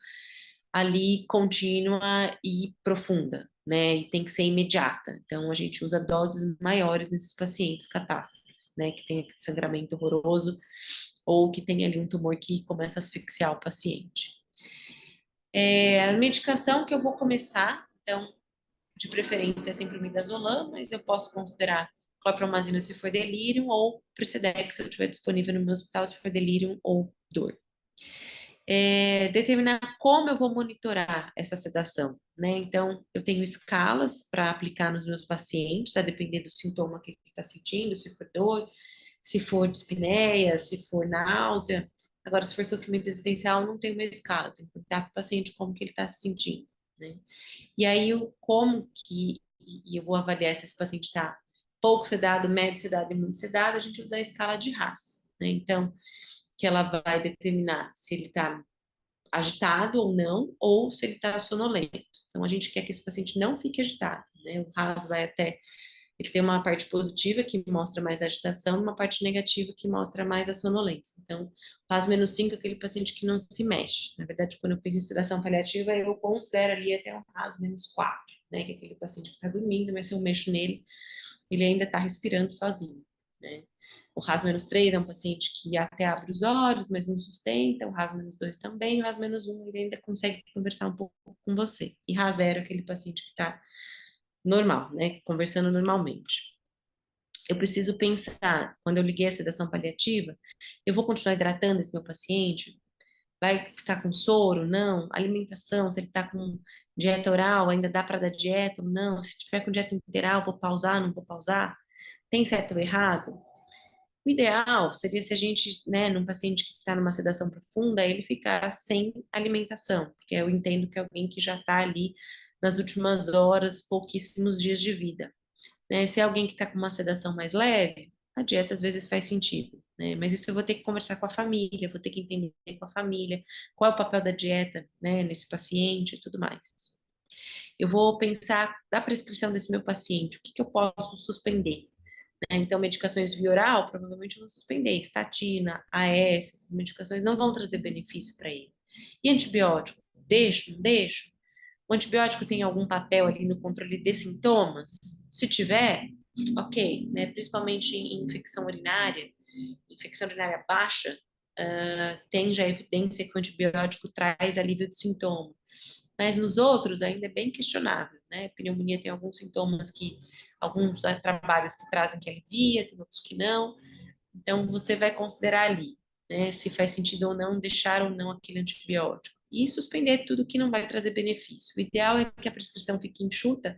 ali contínua e profunda, né? E tem que ser imediata. Então a gente usa doses maiores nesses pacientes catástrofes, né? Que tem aquele sangramento horroroso ou que tem ali um tumor que começa a asfixiar o paciente. A medicação que eu vou começar, então de preferência é sempre o midazolam, mas eu posso considerar clorpromazina se for delírio ou Precedex se eu tiver disponível no meu hospital se for delírio ou dor. Determinar como eu vou monitorar essa sedação, né? Então, eu tenho escalas para aplicar nos meus pacientes, a depender do sintoma que ele está sentindo, se for dor, se for dispneia, se for náusea. Agora, se for sofrimento existencial, não tem uma escala, tem que perguntar para o paciente como que ele está se sentindo, né? E aí, como que e eu vou avaliar se esse paciente está pouco sedado, médio sedado e muito sedado, a gente usa a escala de Haas, né? Então, que ela vai determinar se ele está agitado ou não, ou se ele está sonolento. Então, a gente quer que esse paciente não fique agitado, né? O Haas vai até ele tem uma parte positiva que mostra mais agitação e uma parte negativa que mostra mais a sonolência. Então, faz -5 é aquele paciente que não se mexe. Na verdade, quando eu fiz em sedação paliativa, eu considero ali até um faz -4, né? Que é aquele paciente que está dormindo, mas se eu mexo nele, ele ainda está respirando sozinho, né? O RAS -3 é um paciente que até abre os olhos, mas não sustenta. O RAS -2 também. O RAS -1 ele ainda consegue conversar um pouco com você. E RAS 0 é aquele paciente que está normal, né? Conversando normalmente. Eu preciso pensar, quando eu liguei a sedação paliativa, eu vou continuar hidratando esse meu paciente? Vai ficar com soro? Não. Alimentação, se ele está com dieta oral, ainda dá para dar dieta ou não? Se tiver com dieta integral, vou pausar, não vou pausar? Tem certo ou errado? O ideal seria se a gente, né, num paciente que está numa sedação profunda, ele ficar sem alimentação, porque eu entendo que é alguém que já está ali nas últimas horas, pouquíssimos dias de vida, né? Se é alguém que está com uma sedação mais leve, a dieta às vezes faz sentido, né? Mas isso eu vou ter que conversar com a família, vou ter que entender com a família qual é o papel da dieta, né, nesse paciente e tudo mais. Eu vou pensar da prescrição desse meu paciente, o que que eu posso suspender, né? Então, medicações via oral, provavelmente eu vou suspender. Estatina, AS, essas medicações não vão trazer benefício para ele. E antibiótico? Deixo, não deixo? O antibiótico tem algum papel ali no controle de sintomas? Se tiver, ok, né? Principalmente em infecção urinária baixa, tem já evidência que o antibiótico traz alívio de sintoma. Mas nos outros ainda é bem questionável, né? Pneumonia tem alguns sintomas que, alguns trabalhos que trazem que alivia, tem outros que não. Então, você vai considerar ali, né, se faz sentido ou não deixar ou não aquele antibiótico. E suspender tudo que não vai trazer benefício. O ideal é que a prescrição fique enxuta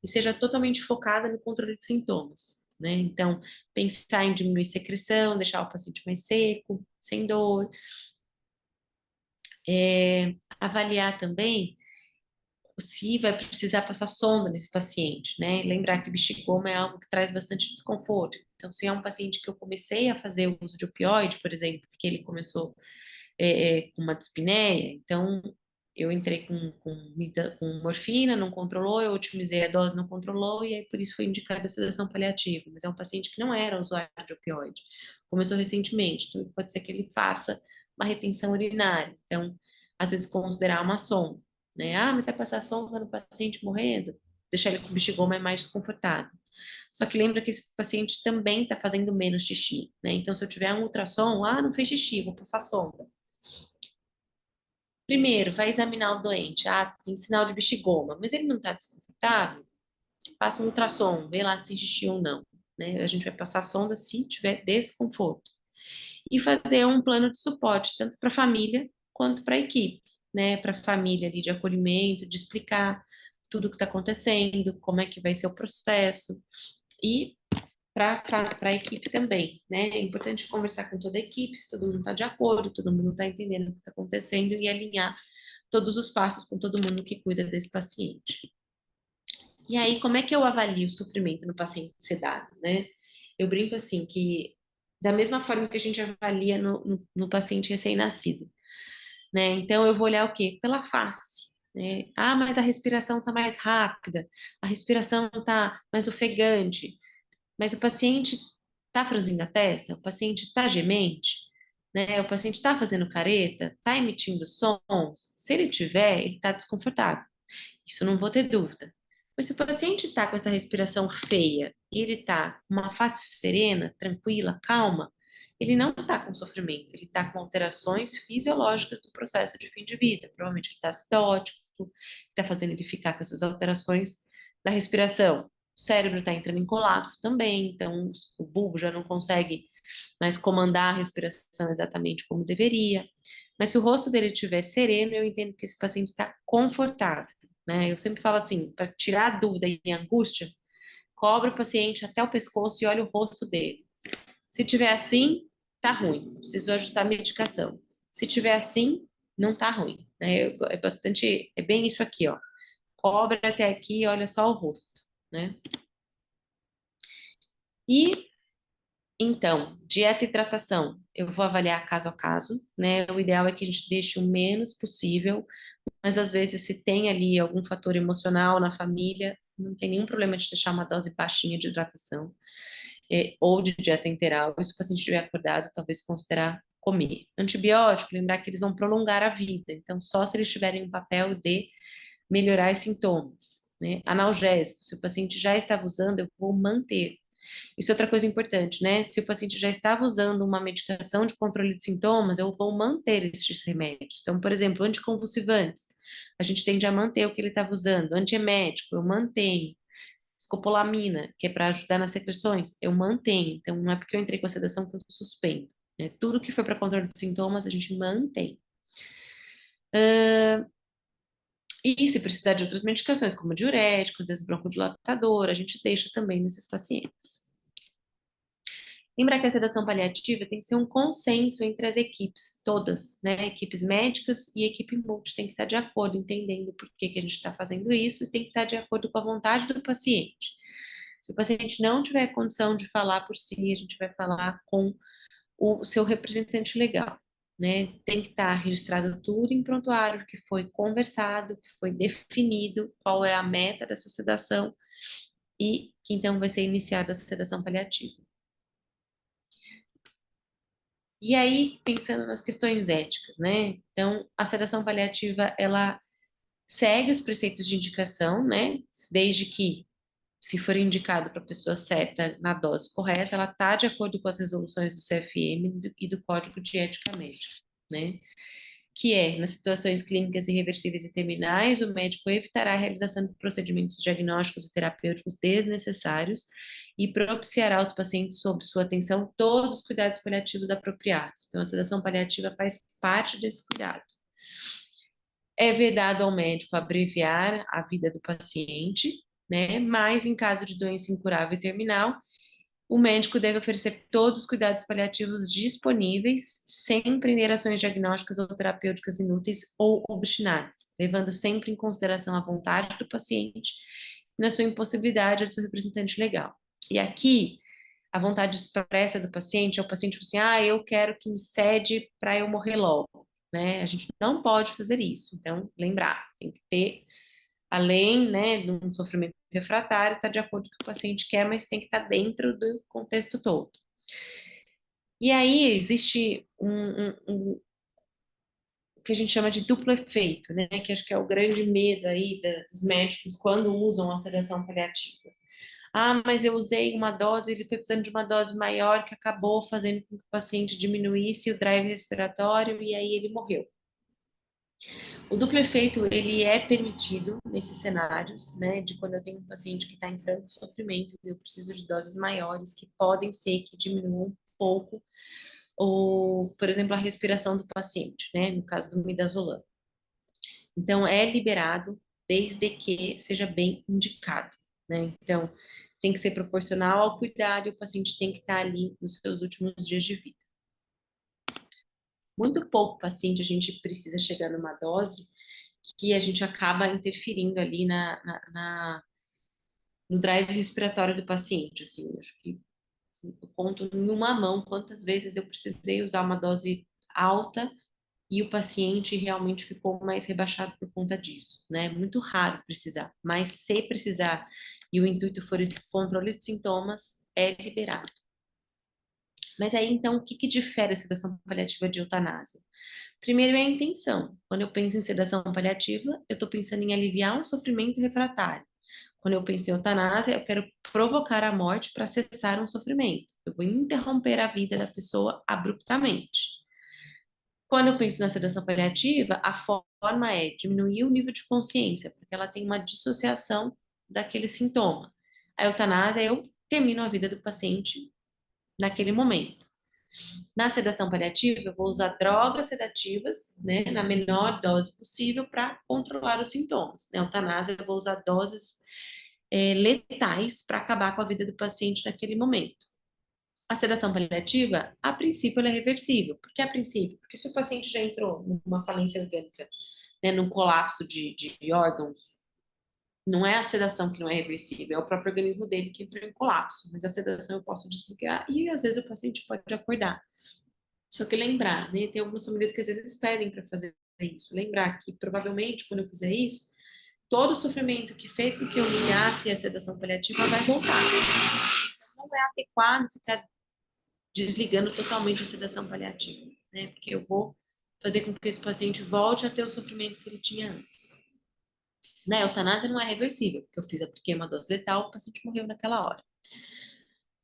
e seja totalmente focada no controle de sintomas, né? Então, pensar em diminuir secreção, deixar o paciente mais seco, sem dor. Avaliar também se vai precisar passar sonda nesse paciente, né? Lembrar que bexigasmo é algo que traz bastante desconforto. Então, se é um paciente que eu comecei a fazer o uso de opioide, por exemplo, porque ele começou com uma dispneia, então eu entrei com morfina, não controlou, eu otimizei a dose, não controlou, e aí por isso foi indicada a sedação paliativa. Mas é um paciente que não era usuário de opioide, começou recentemente, então pode ser que ele faça uma retenção urinária. Então, às vezes, considerar uma sonda, né? Ah, mas vai passar sonda no paciente morrendo? Deixar ele com bexigoma é mais desconfortável. Só que lembra que esse paciente também está fazendo menos xixi, né? Então, se eu tiver um ultrassom, não fez xixi, vou passar sonda. Primeiro, vai examinar o doente. Tem sinal de bexigoma, mas ele não está desconfortável? Passa um ultrassom, vê lá se tem xixi ou não, né? A gente vai passar a sonda se tiver desconforto. E fazer um plano de suporte, tanto para a família quanto para a equipe, né? Para a família ali de acolhimento, de explicar tudo o que está acontecendo, como é que vai ser o processo. E para a equipe também, né? É importante conversar com toda a equipe, se todo mundo está de acordo, todo mundo está entendendo o que está acontecendo e alinhar todos os passos com todo mundo que cuida desse paciente. E aí, como é que eu avalio o sofrimento no paciente sedado, né? Eu brinco assim que da mesma forma que a gente avalia no paciente recém-nascido, né? Então eu vou olhar o quê? Pela face, né? Mas a respiração está mais rápida, a respiração está mais ofegante, mas o paciente está franzindo a testa, o paciente está gemente, né? O paciente está fazendo careta, está emitindo sons. Se ele tiver, ele está desconfortável. Isso não vou ter dúvida. Mas se o paciente está com essa respiração feia e ele está com uma face serena, tranquila, calma, ele não está com sofrimento, ele está com alterações fisiológicas do processo de fim de vida. Provavelmente ele está acidótico, está fazendo ele ficar com essas alterações da respiração. O cérebro está entrando em colapso também, então o bulbo já não consegue mais comandar a respiração exatamente como deveria. Mas se o rosto dele estiver sereno, eu entendo que esse paciente está confortável, né? Eu sempre falo assim, para tirar a dúvida e a angústia, cobre o paciente até o pescoço e olha o rosto dele. Se tiver assim, tá ruim, preciso ajustar a medicação. Se tiver assim, não tá ruim, né? É bem isso aqui, ó. Cobre até aqui e olha só o rosto, né? E então, dieta e hidratação, eu vou avaliar caso a caso, né? O ideal é que a gente deixe o menos possível, mas às vezes se tem ali algum fator emocional na família, não tem nenhum problema de deixar uma dose baixinha de hidratação, ou de dieta integral. E se o paciente estiver acordado, talvez considerar comer. Antibiótico, lembrar que eles vão prolongar a vida, então só se eles tiverem um papel de melhorar os sintomas, né? Analgésico, se o paciente já estava usando, eu vou manter. Isso é outra coisa importante, né? Se o paciente já estava usando uma medicação de controle de sintomas, eu vou manter esses remédios. Então, por exemplo, anticonvulsivantes, a gente tende a manter o que ele estava usando. Antiemético, eu mantenho. Escopolamina, que é para ajudar nas secreções, eu mantenho. Então, não é porque eu entrei com a sedação que eu suspendo, né? Tudo que foi para controle de sintomas, a gente mantém. E se precisar de outras medicações, como diuréticos, às vezes broncodilatador, a gente deixa também nesses pacientes. Lembrar que a sedação paliativa tem que ser um consenso entre as equipes, todas, né? Equipes médicas e equipe multi tem que estar de acordo, entendendo por que a gente está fazendo isso e tem que estar de acordo com a vontade do paciente. Se o paciente não tiver condição de falar por si, a gente vai falar com o seu representante legal, né? Tem que estar registrado tudo em prontuário, que foi conversado, que foi definido qual é a meta dessa sedação e que então vai ser iniciada a sedação paliativa. E aí, pensando nas questões éticas, né? Então, a sedação paliativa, ela segue os preceitos de indicação, né? Desde que, se for indicado para a pessoa certa, na dose correta, ela está de acordo com as resoluções do CFM e do Código de Ética Médica, né? que é, nas situações clínicas irreversíveis e terminais, o médico evitará a realização de procedimentos diagnósticos e terapêuticos desnecessários e propiciará aos pacientes, sob sua atenção, todos os cuidados paliativos apropriados. Então, a sedação paliativa faz parte desse cuidado. É vedado ao médico abreviar a vida do paciente, né? Mas em caso de doença incurável e terminal, o médico deve oferecer todos os cuidados paliativos disponíveis, sem empreender ações diagnósticas ou terapêuticas inúteis ou obstinadas, levando sempre em consideração a vontade do paciente e na sua impossibilidade de seu representante legal. E aqui, a vontade expressa do paciente é o paciente fala assim, eu quero que me cede para eu morrer logo, né? A gente não pode fazer isso. Então, lembrar, tem que ter, além, né, de um sofrimento refratário, está de acordo com o que o paciente quer, mas tem que estar dentro do contexto todo. E aí existe o que a gente chama de duplo efeito, né? Que acho que é o grande medo aí dos médicos quando usam a sedação paliativa. Mas eu usei uma dose, ele foi precisando de uma dose maior que acabou fazendo com que o paciente diminuísse o drive respiratório e aí ele morreu. O duplo efeito, ele é permitido nesses cenários, né, de quando eu tenho um paciente que está em franco sofrimento e eu preciso de doses maiores que podem ser que diminuam um pouco, ou, por exemplo, a respiração do paciente, né, no caso do midazolam. Então, é liberado desde que seja bem indicado, né? Então, tem que ser proporcional ao cuidado e o paciente tem que estar ali nos seus últimos dias de vida. Muito pouco paciente a gente precisa chegar numa dose que a gente acaba interferindo ali no drive respiratório do paciente, assim, acho que eu conto em uma mão quantas vezes eu precisei usar uma dose alta e o paciente realmente ficou mais rebaixado por conta disso, né? Muito raro precisar, mas se precisar e o intuito for esse controle de sintomas, é liberado. Mas aí, então, o que que difere a sedação paliativa de eutanásia? Primeiro é a intenção. Quando eu penso em sedação paliativa, eu estou pensando em aliviar um sofrimento refratário. Quando eu penso em eutanásia, eu quero provocar a morte para cessar um sofrimento. Eu vou interromper a vida da pessoa abruptamente. Quando eu penso na sedação paliativa, a forma é diminuir o nível de consciência, porque ela tem uma dissociação daquele sintoma. A eutanásia, eu termino a vida do paciente naquele momento. Na sedação paliativa, eu vou usar drogas sedativas, né, na menor dose possível para controlar os sintomas. Na eutanásia, eu vou usar doses letais para acabar com a vida do paciente naquele momento. A sedação paliativa, a princípio, ela é reversível. Por que a princípio? Porque se o paciente já entrou numa falência orgânica, né, num colapso de órgãos, não é a sedação que não é reversível, é o próprio organismo dele que entrou em colapso. Mas a sedação eu posso desligar e às vezes o paciente pode acordar. Só que lembrar, né, tem algumas famílias que às vezes pedem para fazer isso. Lembrar que provavelmente quando eu fizer isso, todo o sofrimento que fez com que eu ligasse a sedação paliativa vai voltar. Não é adequado ficar desligando totalmente a sedação paliativa, né? Porque eu vou fazer com que esse paciente volte a ter o sofrimento que ele tinha antes. Na eutanásia não é reversível, porque eu apliquei uma dose letal, o paciente morreu naquela hora.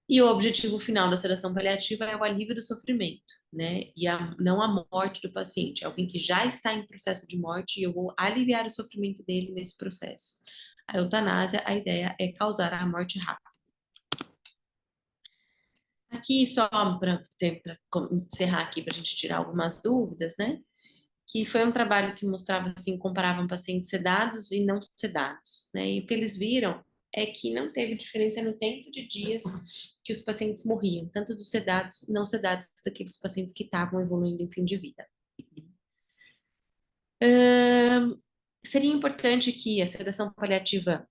E o objetivo final da sedação paliativa é o alívio do sofrimento, né? E não a morte do paciente. É alguém que já está em processo de morte e eu vou aliviar o sofrimento dele nesse processo. A eutanásia, a ideia é causar a morte rápida. Aqui, só para encerrar aqui, para a gente tirar algumas dúvidas, né? Que foi um trabalho que mostrava, assim, comparavam pacientes sedados e não sedados, né? E o que eles viram é que não teve diferença no tempo de dias que os pacientes morriam, tanto dos sedados e não sedados, daqueles pacientes que estavam evoluindo em fim de vida. Seria importante que a sedação paliativa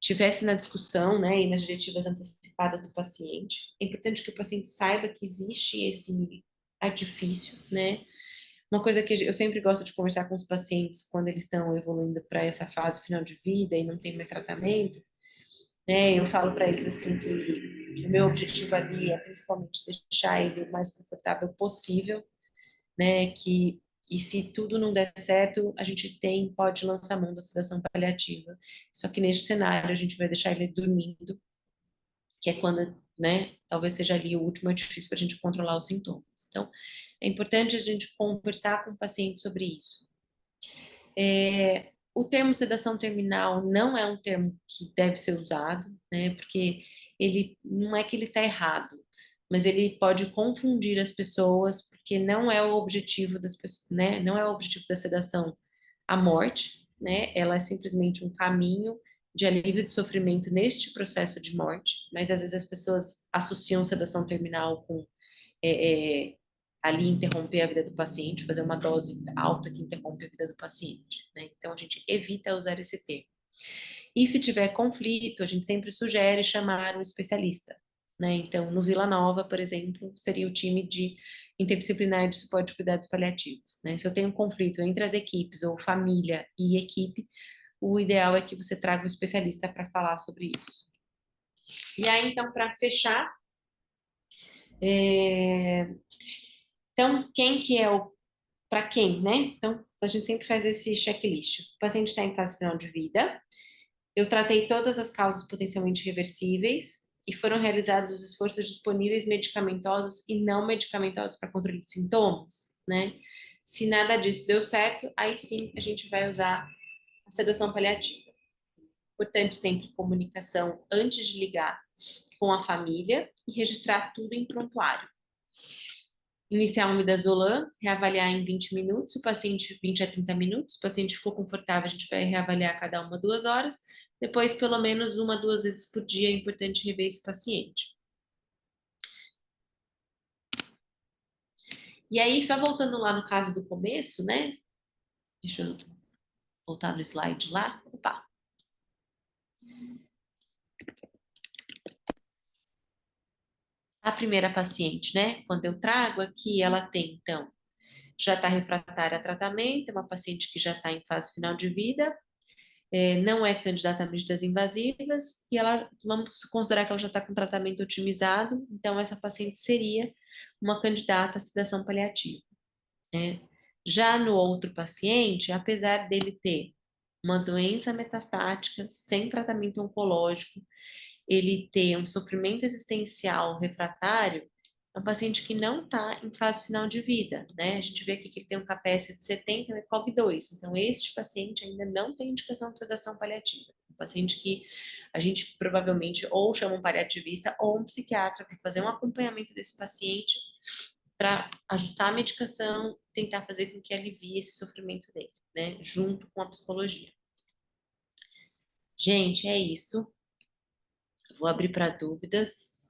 tivesse na discussão, né, e nas diretivas antecipadas do paciente. É importante que o paciente saiba que existe esse artifício, né? Uma coisa que eu sempre gosto de conversar com os pacientes quando eles estão evoluindo para essa fase final de vida e não tem mais tratamento, né? Eu falo para eles assim que o meu objetivo ali é principalmente deixar ele o mais confortável possível, né? E se tudo não der certo, a gente pode lançar mão da sedação paliativa. Só que neste cenário a gente vai deixar ele dormindo que é quando, né, talvez seja ali o último artifício para a gente controlar os sintomas. Então, é importante a gente conversar com o paciente sobre isso. O termo sedação terminal não é um termo que deve ser usado, né? Porque ele não é que ele está errado, mas ele pode confundir as pessoas, porque não é o objetivo das pessoas, né? Não é o objetivo da sedação a morte, né? Ela é simplesmente um caminho de alívio de sofrimento neste processo de morte, mas às vezes as pessoas associam sedação terminal com é, é, ali interromper a vida do paciente, fazer uma dose alta que interrompe a vida do paciente, né? Então a gente evita usar esse termo. E se tiver conflito, a gente sempre sugere chamar um especialista, né? Então, no Vila Nova, por exemplo, seria o time de interdisciplinar de suporte de cuidados paliativos, né? Se eu tenho um conflito entre as equipes ou família e equipe, o ideal é que você traga um especialista para falar sobre isso. E aí, então, para fechar, então, quem que é o para quem, né? Então, a gente sempre faz esse checklist. O paciente está em fase final de vida, eu tratei todas as causas potencialmente reversíveis e foram realizados os esforços disponíveis medicamentosos e não medicamentosos para controle de sintomas, né? Se nada disso deu certo, aí sim a gente vai usar a sedação paliativa. Importante sempre comunicação antes de ligar com a família e registrar tudo em prontuário. Iniciar um midazolam, reavaliar em 20 minutos, o paciente 20 a 30 minutos, o paciente ficou confortável, a gente vai reavaliar cada uma 2 horas, depois pelo menos uma, 2 vezes por dia é importante rever esse paciente. E aí, só voltando lá no caso do começo, né? Deixa eu voltar no slide lá. Opa. A primeira paciente, né? Quando eu trago aqui, ela tem, então, já está refratária a tratamento, é uma paciente que já está em fase final de vida, não é candidata a medidas invasivas e ela, vamos considerar que ela já está com tratamento otimizado, então essa paciente seria uma candidata à sedação paliativa, né? Já no outro paciente, apesar dele ter uma doença metastática sem tratamento oncológico, ele ter um sofrimento existencial refratário, é um paciente que não está em fase final de vida, né? A gente vê aqui que ele tem um KPS de 70 e COG2, então este paciente ainda não tem indicação de sedação paliativa. Um paciente que a gente provavelmente ou chama um paliativista ou um psiquiatra para fazer um acompanhamento desse paciente para ajustar a medicação, tentar fazer com que alivie esse sofrimento dele, né? Junto com a psicologia. Gente, é isso. Vou abrir para dúvidas.